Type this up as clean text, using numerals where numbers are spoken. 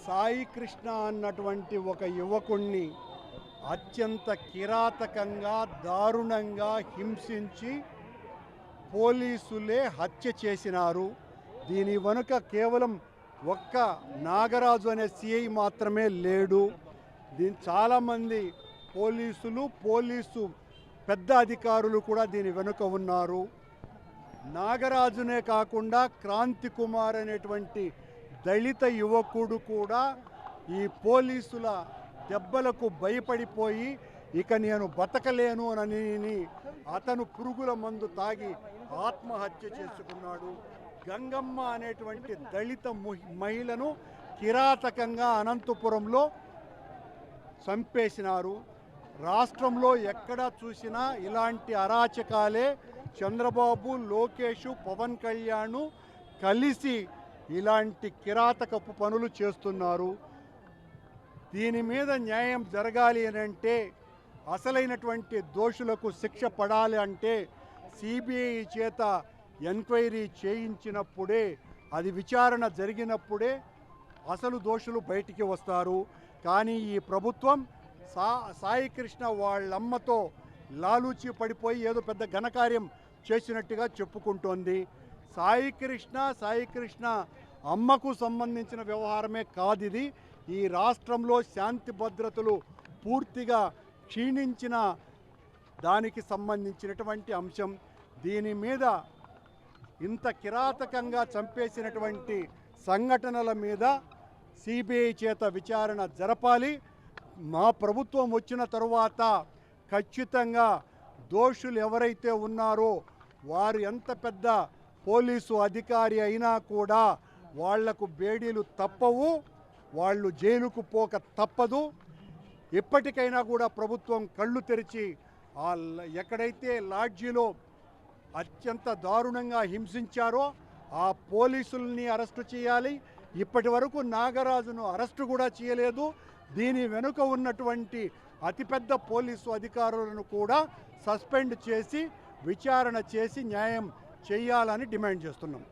సాయి కృష్ణ అన్నటువంటి ఒక యువకుణ్ణి అత్యంత కిరాతకంగా దారుణంగా హింసించి పోలీసులే హత్య చేసినారు. దీని వెనుక కేవలం ఒక్క నాగరాజు అనే సిఐ మాత్రమే లేడు. చాలామంది పోలీసు పెద్ద అధికారులు కూడా దీని వెనుక ఉన్నారు. నాగరాజునే కాకుండా క్రాంతి కుమార్ అనేటువంటి దళిత యువకుడు కూడా ఈ పోలీసుల దెబ్బలకు భయపడిపోయి ఇక నేను బతకలేను అని అతను పురుగుల మందు తాగి ఆత్మహత్య చేసుకున్నాడు. గంగమ్మ అనేటువంటి దళిత మహిళను కిరాతకంగా అనంతపురంలో చంపేసినారు. రాష్ట్రంలో ఎక్కడ చూసినా ఇలాంటి అరాచకాలే. చంద్రబాబు, లోకేష్, పవన్ కళ్యాణ్ కలిసి ఇలాంటి కిరాతకపు పనులు చేస్తున్నారు. దీని మీద న్యాయం జరగాలి అని అంటే, అసలైనటువంటి దోషులకు శిక్ష పడాలి అంటే సిబిఐ చేత ఎంక్వైరీ చేయించినప్పుడే, అది విచారణ జరిగినప్పుడే అసలు దోషులు బయటికి వస్తారు. కానీ ఈ ప్రభుత్వం సాయి కృష్ణ వాళ్ళమ్మతో లాలూచి పడిపోయి ఏదో పెద్ద ఘనకార్యం చేసినట్టుగా చెప్పుకుంటోంది. సాయి కృష్ణ అమ్మకు సంబంధించిన వ్యవహారమే కాదు ఇది. ఈ రాష్ట్రంలో శాంతి భద్రతలు పూర్తిగా క్షీణించిన దానికి సంబంధించినటువంటి అంశం. దీని మీద ఇంత కిరాతకంగా చంపేసినటువంటి సంఘటనల మీద సిబిఐ చేత విచారణ జరపాలి. మా ప్రభుత్వం వచ్చిన తరువాత ఖచ్చితంగా దోషులు ఎవరైతే ఉన్నారో వారు ఎంత పెద్ద పోలీసు అధికారి అయినా కూడా వాళ్లకు బేడీలు తప్పవు, వాళ్ళు జైలుకు పోక తప్పదు. ఇప్పటికైనా కూడా ప్రభుత్వం కళ్ళు తెరిచి ఎక్కడైతే లాడ్జీలో అత్యంత దారుణంగా హింసించారో ఆ పోలీసుల్ని అరెస్టు చేయాలి. ఇప్పటి వరకు నాగరాజును అరెస్టు కూడా చేయలేదు. దీని వెనుక ఉన్నటువంటి అతిపెద్ద పోలీసు అధికారులను కూడా సస్పెండ్ చేసి విచారణ చేసి న్యాయం చేయాలని డిమాండ్ చేస్తున్నాం.